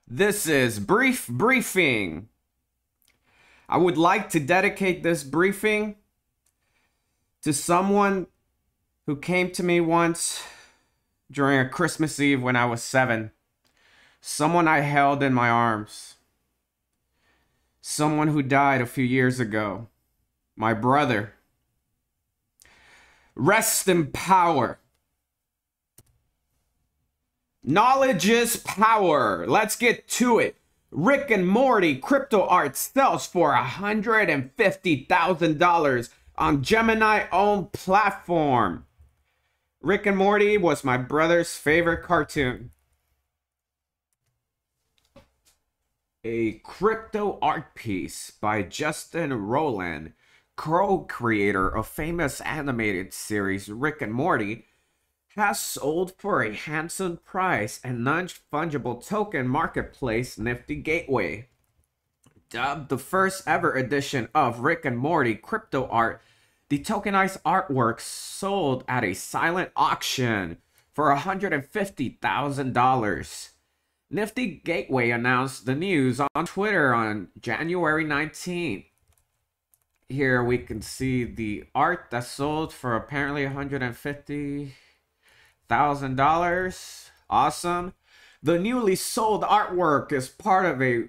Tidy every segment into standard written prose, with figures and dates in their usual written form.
This is Brief Briefing. I would like to dedicate this briefing to someone who came to me once during a Christmas Eve when I was 7. Someone I held in my arms. Someone who died a few years ago. My brother. Rest in power. Knowledge is power. Let's get to it. Rick and Morty crypto art sells for $150,000 on Gemini-owned platform. Rick and Morty was my brother's favorite cartoon. A crypto art piece by Justin Roiland, co-creator of famous animated series Rick and Morty, has sold for a handsome price and non-fungible token marketplace Nifty Gateway. Dubbed the first ever edition of Rick and Morty crypto art, the tokenized artwork sold at a silent auction for $150,000. Nifty Gateway announced the news on Twitter on January 19th. Here we can see the art that sold for apparently $150,000. Awesome. The newly sold artwork is part of a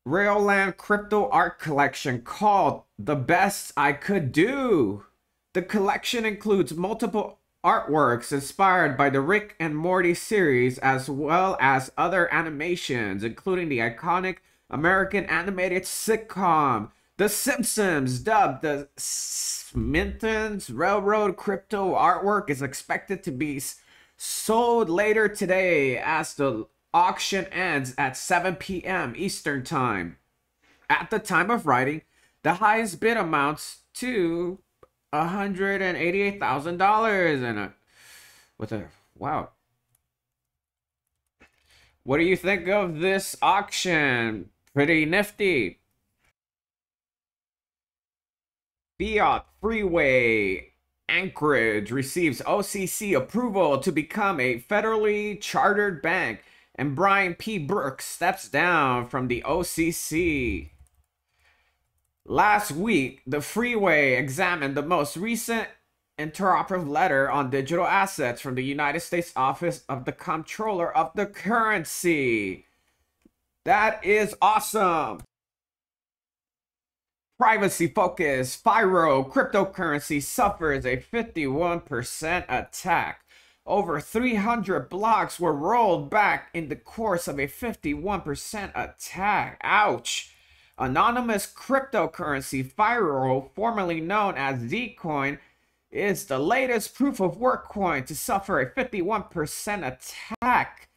Roiland crypto art collection called The Best I Could Do. The collection includes multiple artworks inspired by the Rick and Morty series, as well as other animations, including the iconic American animated sitcom The Simpsons. Dubbed the Smithsonian's Railroad crypto artwork is expected to be sold later today as the auction ends at 7 p.m. Eastern Time. At the time of writing, the highest bid amounts to $188,000 and wow. What do you think of this auction? Pretty nifty. Fiat Freeway Anchorage receives OCC approval to become a federally chartered bank, and Brian P. Brooks steps down from the OCC. Last week, the Freeway examined the most recent interoperative letter on digital assets from the United States Office of the Comptroller of the Currency. That is awesome. Privacy focus. Fyro cryptocurrency suffers a 51% attack. Over 300 blocks were rolled back in the course of a 51% attack. Ouch. Anonymous cryptocurrency Fyro, formerly known as Zcoin, is the latest proof of work coin to suffer a 51% attack.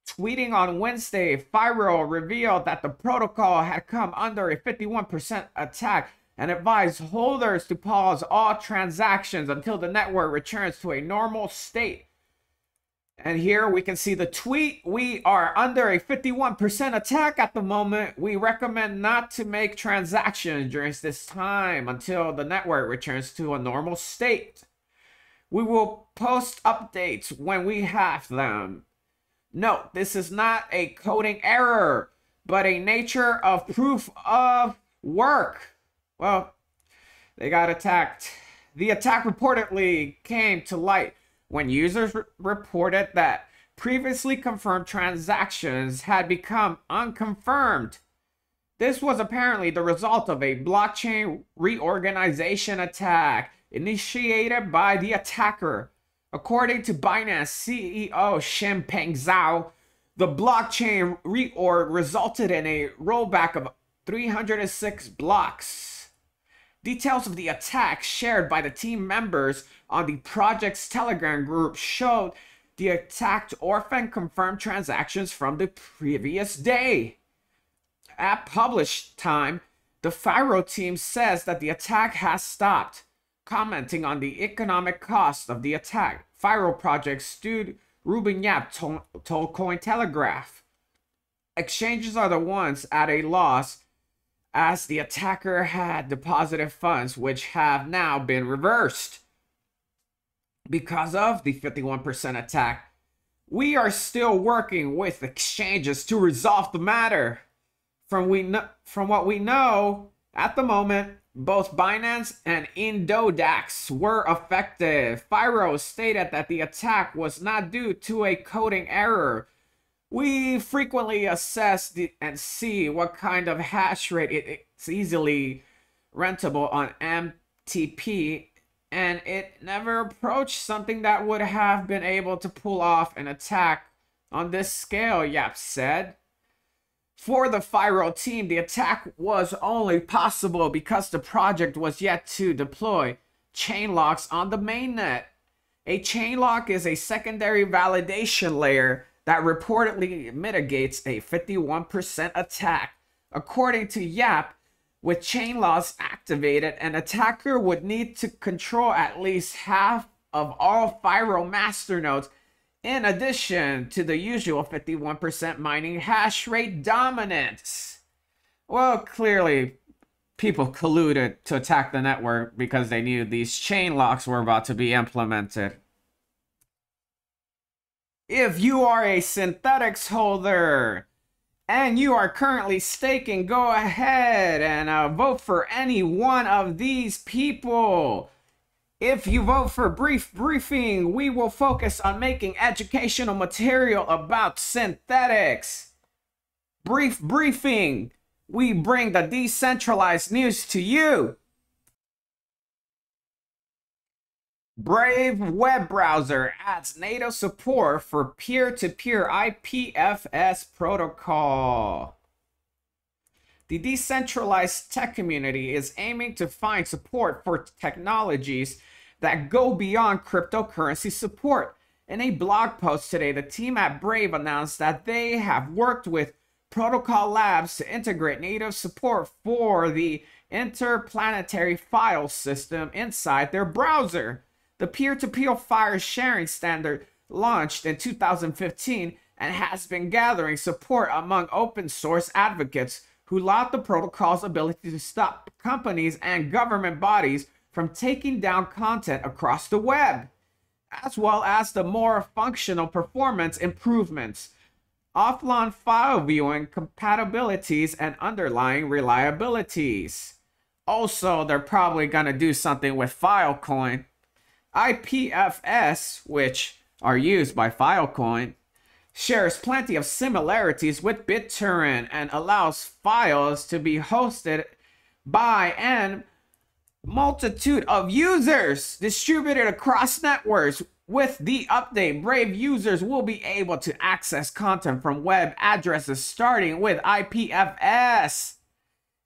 Tweeting on Wednesday, Fyro revealed that the protocol had come under a 51% attack and advised holders to pause all transactions until the network returns to a normal state. And here we can see the tweet. We are under a 51% attack at the moment. We recommend not to make transactions during this time until the network returns to a normal state. We will post updates when we have them. Note, this is not a coding error, but a nature of proof of work. Well, they got attacked. The attack reportedly came to light when users reported that previously confirmed transactions had become unconfirmed. This was apparently the result of a blockchain reorganization attack initiated by the attacker. According to Binance CEO Changpeng Zhao, the blockchain reorg resulted in a rollback of 306 blocks. Details of the attack shared by the team members on the project's Telegram group showed the attacked orphan confirmed transactions from the previous day. At published time, the Fyro team says that the attack has stopped. Commenting on the economic cost of the attack, Fyro project steward Ruben Yap told Cointelegraph, "Exchanges are the ones at a loss, as the attacker had deposited funds which have now been reversed. Because of the 51% attack, We are still working with exchanges to resolve the matter. From what we know, at the moment, both Binance and Indodax were affected. Fyro stated that the attack was not due to a coding error. We frequently assess and see what kind of hash rate it's easily rentable on MTP, and it never approached something that would have been able to pull off an attack on this scale, Yap said. For the Fyro team, the attack was only possible because the project was yet to deploy chain locks on the mainnet. A chain lock is a secondary validation layer that reportedly mitigates a 51% attack. According to Yap, with chain locks activated, an attacker would need to control at least half of all Fyro masternodes, in addition to the usual 51% mining hash rate dominance. Well, clearly, people colluded to attack the network because they knew these chain locks were about to be implemented. If you are a Synthetix holder and you are currently staking, go ahead and vote for any one of these people. If you vote for Brief Briefing, we will focus on making educational material about Synthetix. Brief Briefing, we bring the decentralized news to you. Brave web browser adds native support for peer-to-peer IPFS protocol. The decentralized tech community is aiming to find support for technologies that go beyond cryptocurrency support. In a blog post today, the team at Brave announced that they have worked with Protocol Labs to integrate native support for the interplanetary file system inside their browser. The peer-to-peer file sharing standard launched in 2015 and has been gathering support among open source advocates who laud the protocol's ability to stop companies and government bodies from taking down content across the web, as well as the more functional performance improvements, offline file viewing compatibilities, and underlying reliabilities. Also, they're probably gonna do something with Filecoin. IPFS, which are used by Filecoin, shares plenty of similarities with BitTorrent and allows files to be hosted by an multitude of users distributed across networks. With the update, Brave users will be able to access content from web addresses starting with IPFS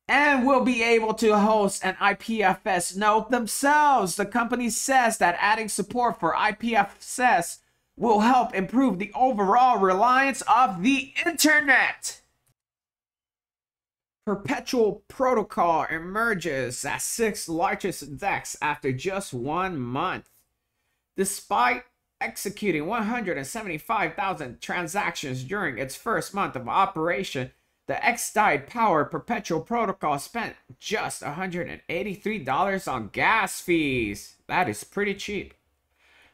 and will be able to host an IPFS node themselves. The company says that adding support for IPFS will help improve the overall reliance of the internet. Perpetual Protocol emerges as 6th largest DEX after just 1 month. Despite executing 175,000 transactions during its first month of operation, the XDAI-powered Perpetual Protocol spent just $183 on gas fees. That is pretty cheap.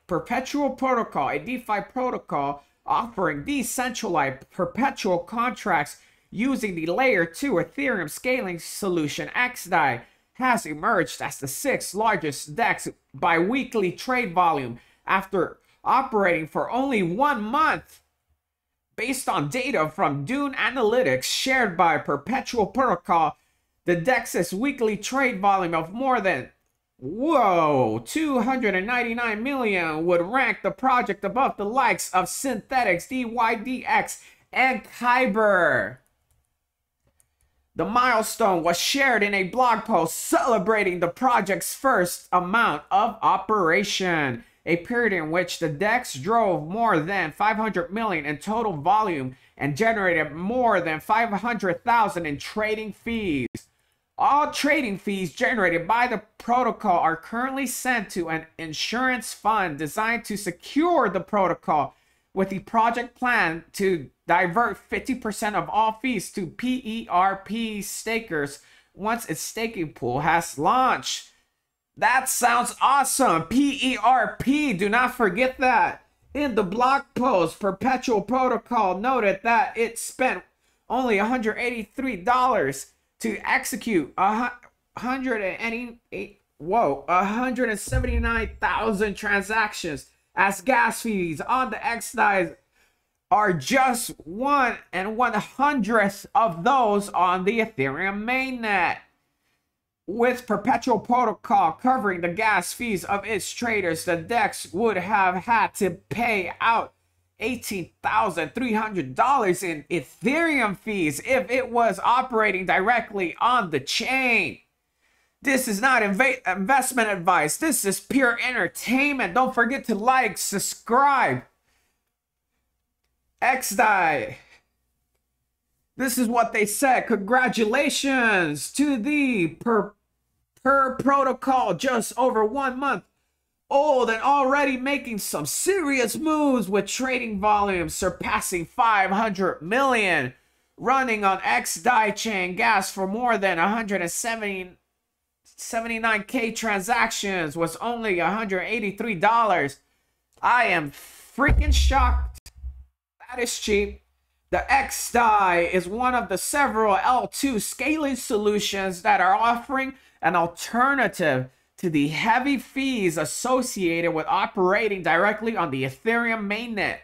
Perpetual Protocol, a DeFi protocol offering decentralized perpetual contracts using the Layer 2 Ethereum scaling solution XDAI, has emerged as the 6th largest DEX by weekly trade volume after operating for only 1 month. Based on data from Dune Analytics shared by Perpetual Protocol, the DEX's weekly trade volume of more than 299 million would rank the project above the likes of Synthetix, DYDX, and Kyber. The milestone was shared in a blog post celebrating the project's first amount of operation, a period in which the DEX drove more than 500 million in total volume and generated more than 500,000 in trading fees. All trading fees generated by the protocol are currently sent to an insurance fund designed to secure the protocol, with the project plan to divert 50% of all fees to PERP stakers once its staking pool has launched. That sounds awesome. PERP, do not forget that. In the blog post, Perpetual Protocol noted that it spent only $183 to execute 179,000 transactions, as gas fees on the XDAI are just 1/100th of those on the Ethereum mainnet. With Perpetual Protocol covering the gas fees of its traders, the DEX would have had to pay out $18,300 in Ethereum fees if it was operating directly on the chain. This is not investment advice. This is pure entertainment. Don't forget to like, subscribe. XDAI. This is what they said. Congratulations to the per protocol, just over 1 month old and already making some serious moves with trading volume surpassing 500 million, running on XDAI chain gas for more than 179K transactions was only $183. I am freaking shocked. That is cheap. The XDAI is one of the several L2 scaling solutions that are offering an alternative to the heavy fees associated with operating directly on the Ethereum mainnet,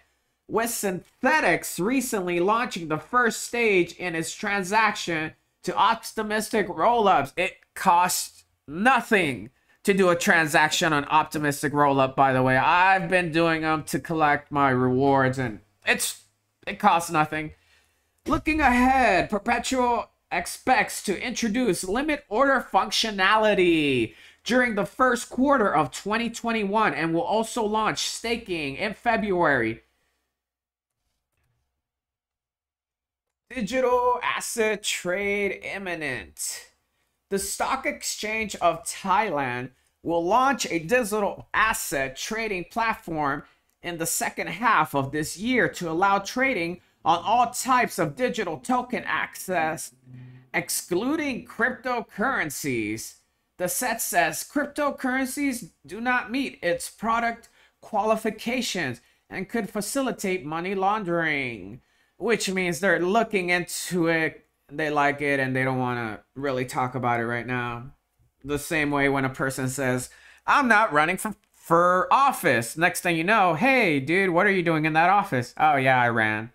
with Synthetix recently launching the first stage in its transaction to optimistic rollups. It costs nothing to do a transaction on optimistic rollup, by the way. I've been doing them to collect my rewards, and it costs nothing. Looking ahead, Perpetual expects to introduce limit order functionality during the first quarter of 2021 and will also launch staking in February. Digital asset trade imminent. The Stock Exchange of Thailand will launch a digital asset trading platform in the second half of this year to allow trading on all types of digital token access, excluding cryptocurrencies. The set says cryptocurrencies do not meet its product qualifications and could facilitate money laundering, which means they're looking into it, they like it, and they don't want to really talk about it right now. The same way when a person says, I'm not running for office. Next thing you know, hey, dude, what are you doing in that office? Oh, yeah, I ran.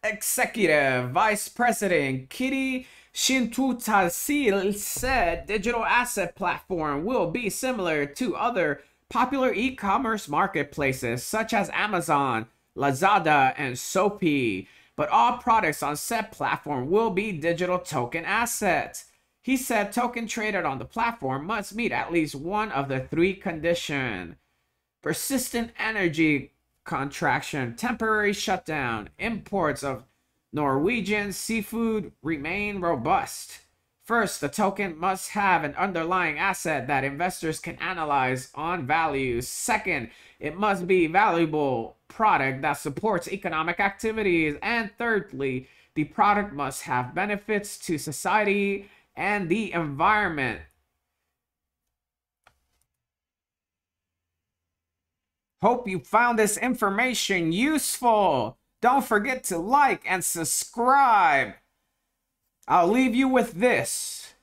Executive Vice President Kitty Shintutasil said digital asset platform will be similar to other popular e-commerce marketplaces such as Amazon, Lazada, and Shopee, but all products on said platform will be digital token assets. He said token traded on the platform must meet at least one of the three conditions: persistent energy contraction, temporary shutdown, imports of Norwegian seafood remain robust. First, the token must have an underlying asset that investors can analyze on value. Second, it must be a valuable product that supports economic activities. And thirdly, the product must have benefits to society and the environment. Hope you found this information useful. Don't forget to like and subscribe. I'll leave you with this.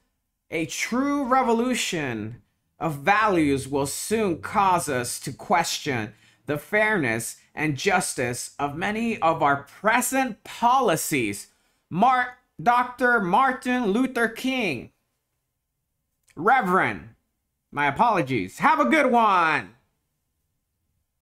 A true revolution of values will soon cause us to question the fairness and justice of many of our present policies. Dr. Martin Luther King. Reverend. My apologies. Have a good one.